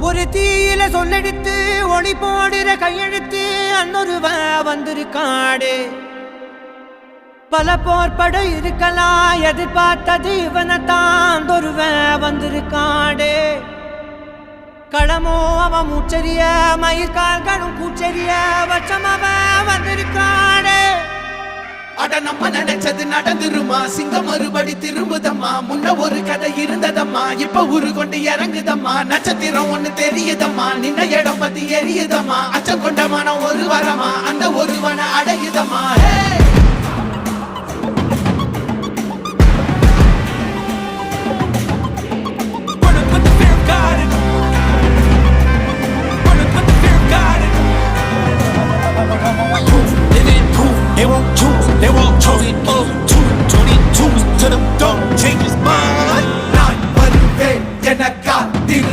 ஒரு தீயில சொல்லெடுத்து ஒளி போடுற கையெழுத்து அன்னொருவ வந்திருக்காடு. பல போர்பட இருக்கலாம் எதிர்பார்த்தது இவனைத்தான் ஒருவ வந்திருக்காடு. களமோ அவன் மூச்சரிய மயிர்கால்களும் கூச்சரிய வச்சம் அவன் வந்திருக்காடு. அட நம்ம நினைச்சது நடந்துருமா, சிங்கம் மறுபடி திரும்புதம்மா. முன்ன ஒரு கதை இருந்ததம்மா, இப்ப ஊரு கொண்டு இறங்குதம்மா. நட்சத்திரம் ஒண்ணு தெரியுதம்மா, நின்ன இடம் பத்தி எரியுதம்மா. அச்சம் கொண்ட மனம் ஒரு வரமா, அந்த ஒருவனை அடையுதம்மா.